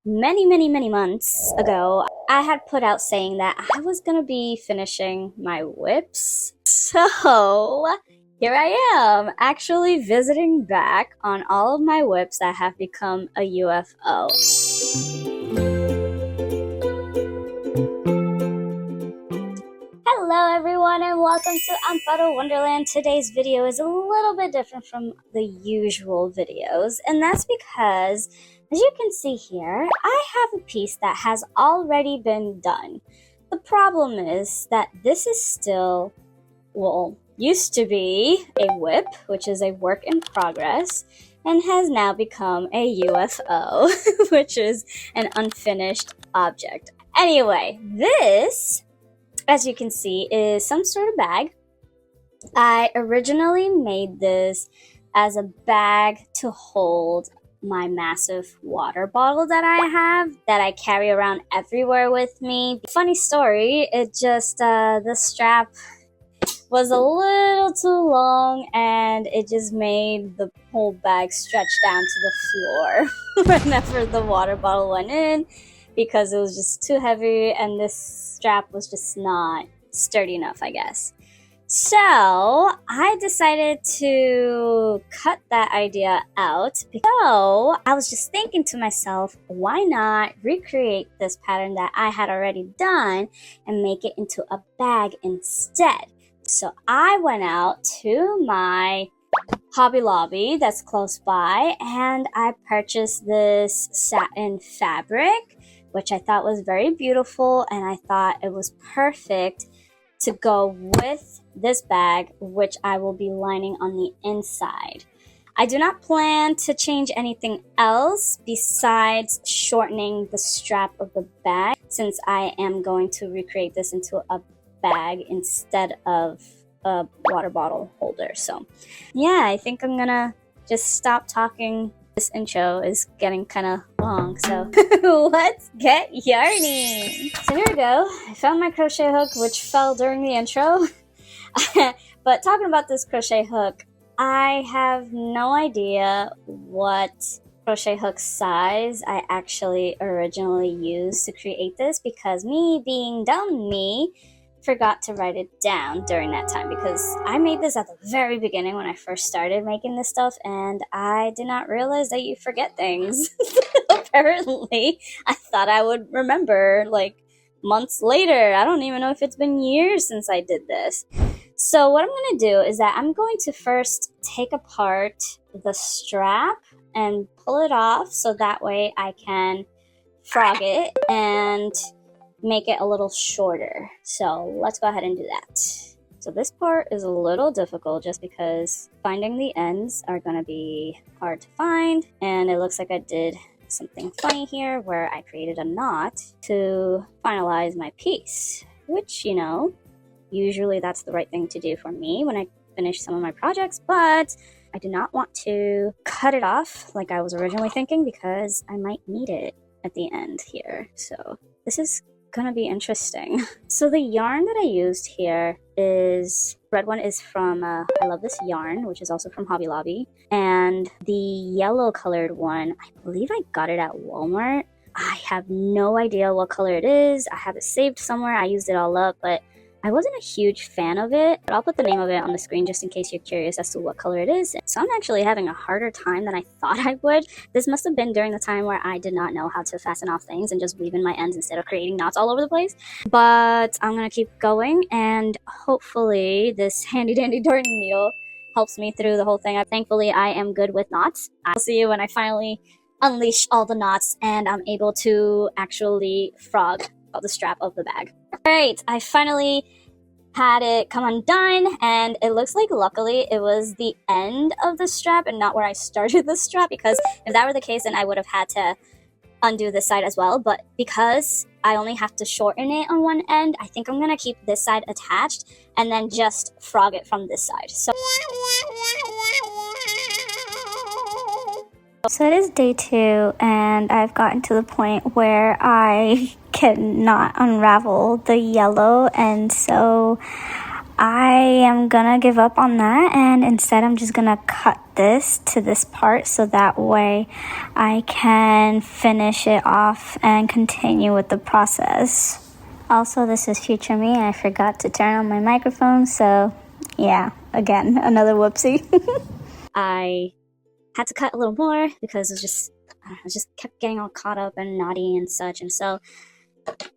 many months ago, I had put out saying that I was gonna be finishing my whips. So here I am, actually visiting back on all of my whips that have become a UFO. Hello everyone and welcome to Amparo Wonderland. Today's video is a little bit different from the usual videos, and that's because, as you can see here, I have a piece that has already been done. The problem is that this is still, used to be a whip, which is a work in progress, and has now become a UFO, which is an unfinished object. Anyway, this, as you can see, is some sort of bag. I originally made this as a bag to hold my massive water bottle that I carry around everywhere with me. Funny story, it just, the strap was a little too long and it just made the whole bag stretch down to the floor whenever the water bottle went in, because it was just too heavy and this strap was just not sturdy enough, I guess. So I decided to cut that idea out. So I was just thinking to myself, why not recreate this pattern that I had already done and make it into a bag instead? So I went out to my Hobby Lobby that's close by and I purchased this satin fabric, which I thought was very beautiful, and I thought it was perfect to go with this bag, which I will be lining on the inside. I do not plan to change anything else besides shortening the strap of the bag, since I am going to recreate this into a bag instead of a water bottle holder. So yeah, I think I'm gonna just stop talking. This intro is getting kind of long, so let's get yarning. So here we go. I found my crochet hook, which fell during the intro. But talking about this crochet hook, I have no idea what crochet hook size I actually originally used to create this, because me being dumb me forgot to write it down during that time, because I made this at the very beginning when I first started making this stuff, and I did not realize that you forget things. Apparently, I thought I would remember like months later. I don't even know if it's been years since I did this. So what I'm going to do is that I'm going to first take apart the strap and pull it off, so that way I can frog it and make it a little shorter. So let's go ahead and do that. So this part is a little difficult just because finding the ends are going to be hard to find, and it looks like I did something funny here where I created a knot to finalize my piece, which, you know, usually that's the right thing to do for me when I finish some of my projects, but I do not want to cut it off like I was originally thinking, because I might need it at the end here. So this is gonna be interesting. So the yarn that I used here is, red one is from I Love This Yarn, which is also from Hobby Lobby, and the yellow colored one, I believe I got it at Walmart. I have no idea what color it is. I have it saved somewhere. I used it all up, but I wasn't a huge fan of it, but I'll put the name of it on the screen just in case you're curious as to what color it is. So I'm actually having a harder time than I thought I would. This must have been during the time where I did not know how to fasten off things and just weave in my ends instead of creating knots all over the place. But I'm gonna keep going, and hopefully this handy dandy darning needle helps me through the whole thing. Thankfully, I am good with knots. I'll see you when I finally unleash all the knots and I'm able to actually frog the strap of the bag. Alright, I finally had it come undone, and it looks like luckily it was the end of the strap and not where I started the strap, because if that were the case then I would have had to undo this side as well. But because I only have to shorten it on one end, I think I'm gonna keep this side attached and then just frog it from this side. So it is day 2, and I've gotten to the point where I cannot unravel the yellow, and so I am gonna give up on that, and instead I'm just gonna cut this to this part so that way I can finish it off and continue with the process. Also, this is future me. I forgot to turn on my microphone, so yeah, again, another whoopsie. I had to cut a little more because it was just kept getting all caught up and naughty and such, and so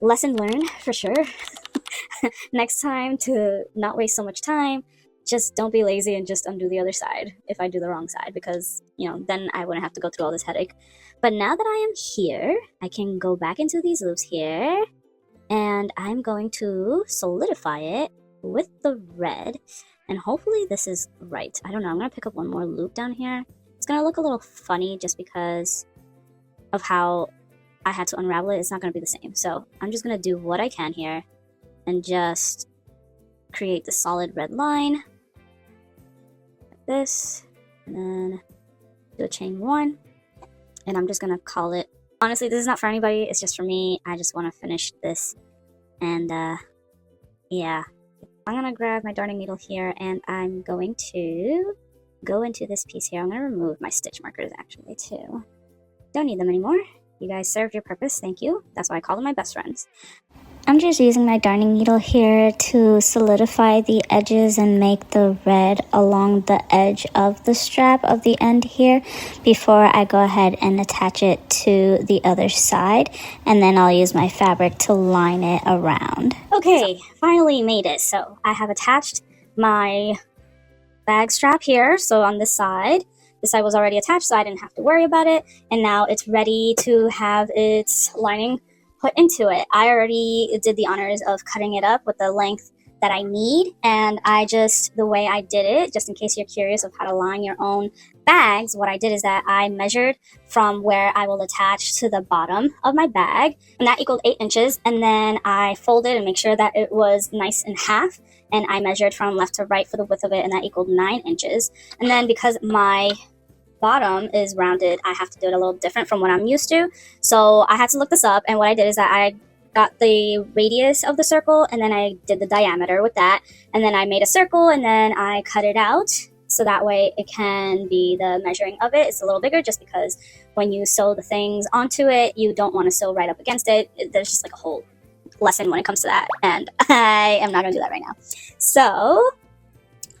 lesson learned for sure. Next time, to not waste so much time, just don't be lazy and just undo the other side if I do the wrong side, because, you know, then I wouldn't have to go through all this headache. But now that I am here, I can go back into these loops here, and I'm going to solidify it with the red, and hopefully this is right. I don't know, I'm going to pick up one more loop down here. It's going to look a little funny just because of how I had to unravel it. It's not going to be the same. So I'm just going to do what I can here and just create the solid red line like this, and then do a chain 1, and I'm just gonna call it, honestly, this is not for anybody, it's just for me. I just want to finish this, and yeah, I'm gonna grab my darning needle here, and I'm going to go into this piece here. I'm gonna remove my stitch markers actually too. Don't need them anymore. You guys served your purpose, thank you. That's why I call them my best friends. I'm just using my darning needle here to solidify the edges and make the red along the edge of the strap of the end here before I go ahead and attach it to the other side, and then I'll use my fabric to line it around. Okay, finally made it. So I have attached my bag strap here, so on this side was already attached, so I didn't have to worry about it, and now it's ready to have its lining put into it. I already did the honors of cutting it up with the length that I need, and the way I did it, just in case you're curious of how to line your own bags, what I did is that I measured from where I will attach to the bottom of my bag, and that equaled 8 inches, and then I folded and make sure that it was nice in half, and I measured from left to right for the width of it, and that equaled 9 inches. And then because my bottom is rounded, I have to do it a little different from what I'm used to. So I had to look this up, and what I did is that I got the radius of the circle, and then I did the diameter with that, and then I made a circle, and then I cut it out so that way it can be the measuring of it. It's a little bigger just because when you sew the things onto it, you don't want to sew right up against it. There's just like a whole lesson when it comes to that, and I am not going to do that right now. So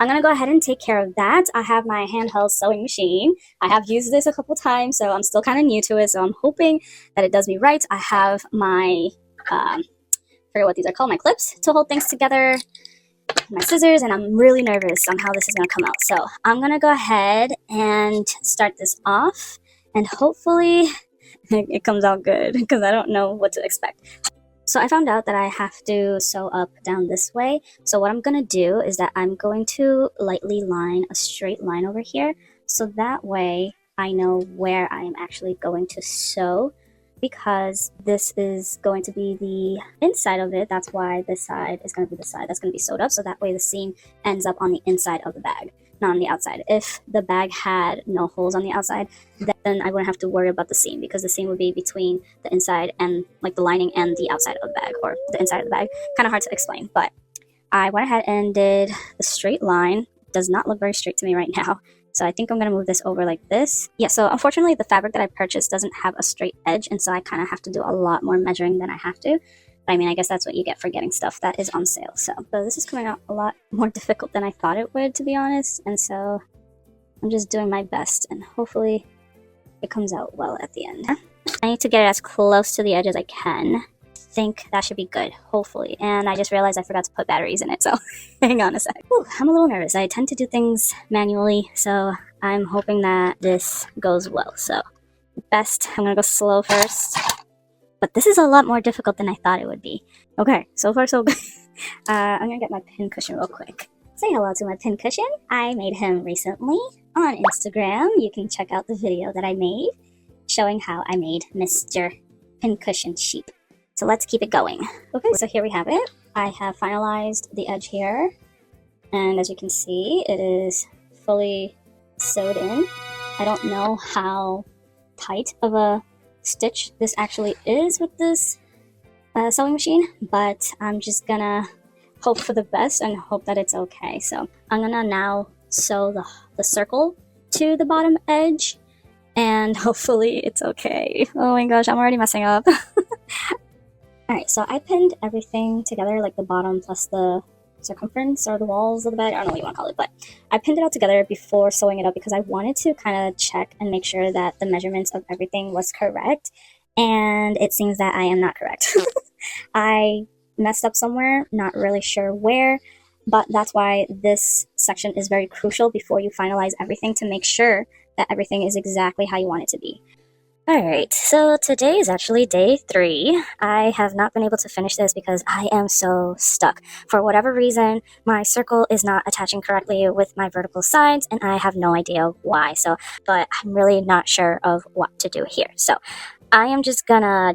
I'm going to go ahead and take care of that. I have my handheld sewing machine. I have used this a couple times, so I'm still kind of new to it, so I'm hoping that it does me right. I have my, I forget what these are called, my clips to hold things together, my scissors, and I'm really nervous on how this is going to come out. So I'm going to go ahead and start this off, and hopefully it comes out good, because I don't know what to expect. So I found out that I have to sew up down this way. So what I'm going to do is that I'm going to lightly line a straight line over here. So that way I know where I'm actually going to sew, because this is going to be the inside of it. That's why this side is going to be the side that's going to be sewed up. So that way the seam ends up on the inside of the bag, not on the outside. If the bag had no holes on the outside, then I wouldn't have to worry about the seam, because the seam would be between the inside and like the lining and the outside of the bag, or the inside of the bag. Kind of hard to explain, but I went ahead and did the straight line. It does not look very straight to me right now. So I think I'm going to move this over like this. Yeah, so unfortunately the fabric that I purchased doesn't have a straight edge, and so I kind of have to do a lot more measuring than I have to. But I mean, I guess that's what you get for getting stuff that is on sale. So this is coming out a lot more difficult than I thought it would, to be honest. And so I'm just doing my best, and hopefully it comes out well at the end. I need to get it as close to the edge as I can. I think that should be good, hopefully. And I just realized I forgot to put batteries in it, so hang on a sec. Ooh, I'm a little nervous. I tend to do things manually, so I'm hoping that this goes well. So best, I'm gonna go slow first. But this is a lot more difficult than I thought it would be. Okay, so far so good. I'm gonna get my pin cushion real quick. Say hello to my pin cushion. I made him recently on Instagram. You can check out the video that I made showing how I made Mr. Pincushion Sheep. So let's keep it going. Okay, so here we have it. I have finalized the edge here, and as you can see, it is fully sewed in. I don't know how tight of a stitch this actually is with this sewing machine, but I'm just gonna hope for the best and hope that it's okay. So I'm gonna now sew the circle to the bottom edge, and hopefully it's okay. Oh my gosh, I'm already messing up. Alright, so I pinned everything together, like the bottom plus the circumference or the walls of the bag. I don't know what you want to call it, but I pinned it all together before sewing it up because I wanted to kind of check and make sure that the measurements of everything was correct, and it seems that I am not correct. I messed up somewhere, not really sure where, but that's why this section is very crucial before you finalize everything, to make sure that everything is exactly how you want it to be. Alright, so today is actually day 3. I have not been able to finish this because I am so stuck. For whatever reason, my circle is not attaching correctly with my vertical sides, and I have no idea why. But I'm really not sure of what to do here. So I am just gonna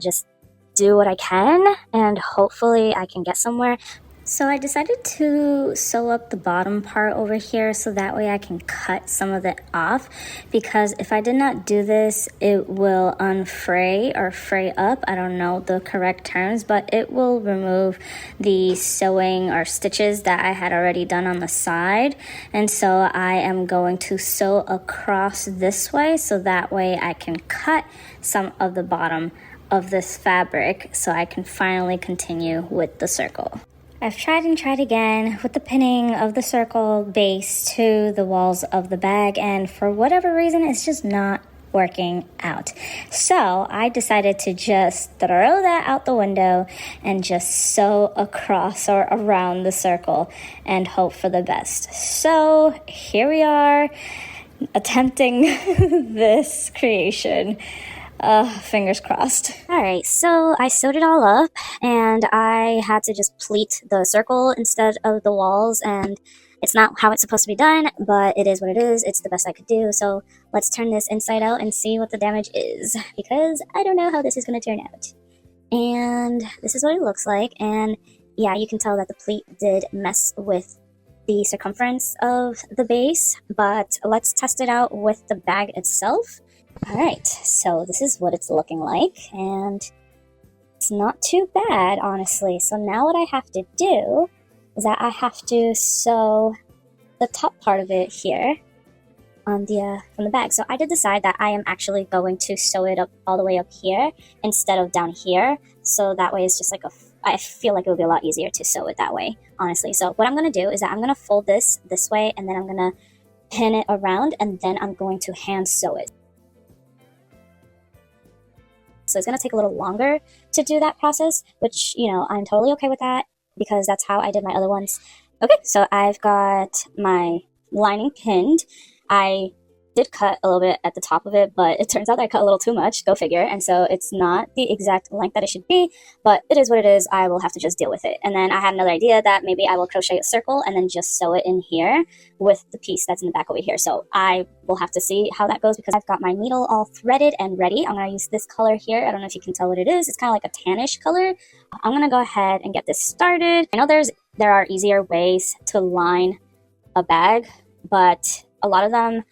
do what I can, and hopefully I can get somewhere. So I decided to sew up the bottom part over here so that way I can cut some of it off, because if I did not do this, it will unfray or fray up. I don't know the correct terms, but it will remove the sewing or stitches that I had already done on the side. And so I am going to sew across this way so that way I can cut some of the bottom of this fabric so I can finally continue with the circle. I've tried and tried again with the pinning of the circle base to the walls of the bag, and for whatever reason, it's just not working out. So I decided to just throw that out the window and just sew across or around the circle and hope for the best. So here we are attempting this creation. Fingers crossed. Alright, so I sewed it all up, and I had to just pleat the circle instead of the walls, and it's not how it's supposed to be done, but it is what it is. It's the best I could do. So let's turn this inside out and see what the damage is, because I don't know how this is going to turn out. And this is what it looks like, and yeah, you can tell that the pleat did mess with the circumference of the base, but let's test it out with the bag itself. Alright, so this is what it's looking like, and it's not too bad, honestly. So now what I have to do is that I have to sew the top part of it here on from the bag. So I did decide that I am actually going to sew it up all the way up here instead of down here. So that way it's just like I feel like it would be a lot easier to sew it that way, honestly. So what I'm going to do is that I'm going to fold this way, and then I'm going to pin it around, and then I'm going to hand sew it. So it's going to take a little longer to do that process, which, you know, I'm totally okay with that because that's how I did my other ones. Okay, so I've got my lining pinned. I did cut a little bit at the top of it, but it turns out that I cut a little too much, go figure, and so it's not the exact length that it should be, but it is what it is. I will have to just deal with it. And then I had another idea that maybe I will crochet a circle and then just sew it in here with the piece that's in the back over here. So I will have to see how that goes because I've got my needle all threaded and ready. I'm going to use this color here. I don't know if you can tell what it is. It's kind of like a tannish color. I'm going to go ahead and get this started. I know there are easier ways to line a bag, but a lot of them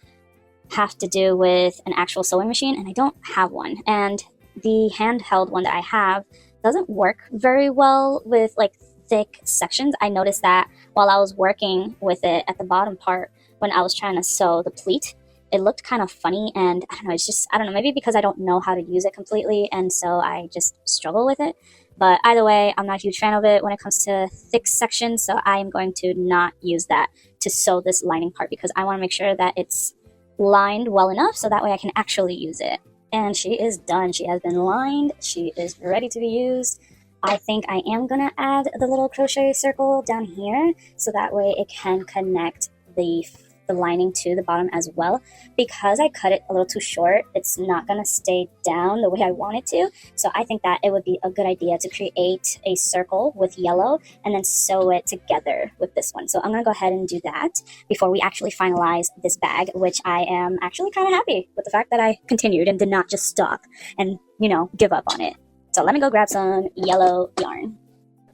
have to do with an actual sewing machine, and I don't have one. And the handheld one that I have doesn't work very well with like thick sections. I noticed that while I was working with it at the bottom part when I was trying to sew the pleat, it looked kind of funny, and I don't know, it's just, I don't know, maybe because I don't know how to use it completely, and so I just struggle with it. But either way, I'm not a huge fan of it when it comes to thick sections, so I am going to not use that to sew this lining part because I want to make sure that it's lined well enough so that way I can actually use it. And she is done. She has been lined. She is ready to be used. I think I am going to add the little crochet circle down here so that way it can connect the lining to the bottom as well. Because I cut it a little too short, it's not going to stay down the way I want it to. So I think that it would be a good idea to create a circle with yellow and then sew it together with this one. So I'm going to go ahead and do that before we actually finalize this bag, which I am actually kind of happy with the fact that I continued and did not just stop and, you know, give up on it. So let me go grab some yellow yarn.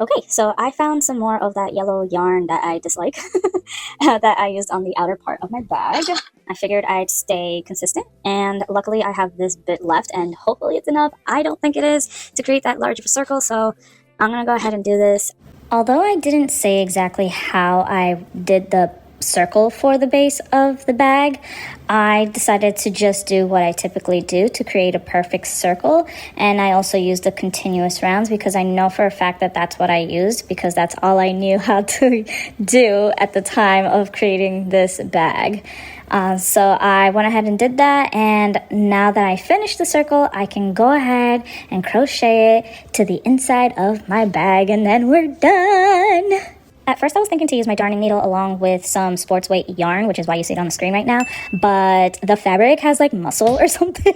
Okay, so I found some more of that yellow yarn that I dislike that I used on the outer part of my bag. I figured I'd stay consistent, and luckily I have this bit left, and hopefully it's enough. I don't think it is to create that large of a circle, so I'm going to go ahead and do this. Although I didn't say exactly how I did the circle for the base of the bag, I decided to just do what I typically do to create a perfect circle. And I also used the continuous rounds because I know for a fact that that's what I used, because that's all I knew how to do at the time of creating this bag. So I went ahead and did that, and now that I finished the circle, I can go ahead and crochet it to the inside of my bag, and then we're done. At first I was thinking to use my darning needle along with some sports weight yarn, which is why you see it on the screen right now, but the fabric has like muscle or something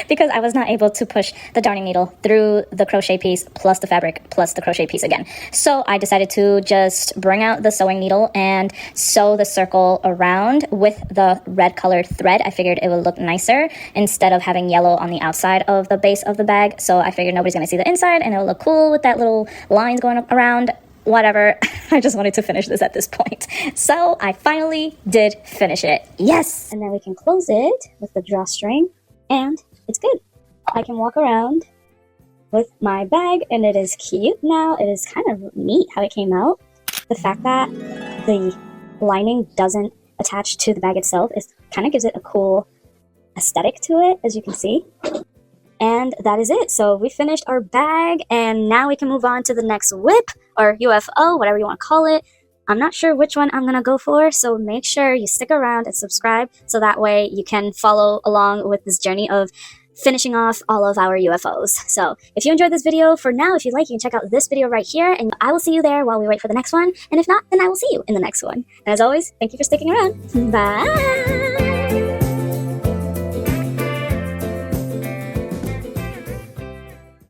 because I was not able to push the darning needle through the crochet piece plus the fabric plus the crochet piece again. So I decided to just bring out the sewing needle and sew the circle around with the red colored thread. I figured it would look nicer instead of having yellow on the outside of the base of the bag. So I figured nobody's going to see the inside and it'll look cool with that little lines going up around. Whatever, I just wanted to finish this at this point. So I finally did finish it. Yes! And then we can close it with the drawstring, and it's good. I can walk around with my bag, and it is cute now. It is kind of neat how it came out. The fact that the lining doesn't attach to the bag itself kind of gives it a cool aesthetic to it, as you can see. And that is it. So we finished our bag, and now we can move on to the next whip or UFO, whatever you want to call it. I'm not sure which one I'm going to go for, so make sure you stick around and subscribe so that way you can follow along with this journey of finishing off all of our UFOs. So if you enjoyed this video, for now, if you'd like, you can check out this video right here, and I will see you there while we wait for the next one. And if not, then I will see you in the next one. And as always, thank you for sticking around. Bye!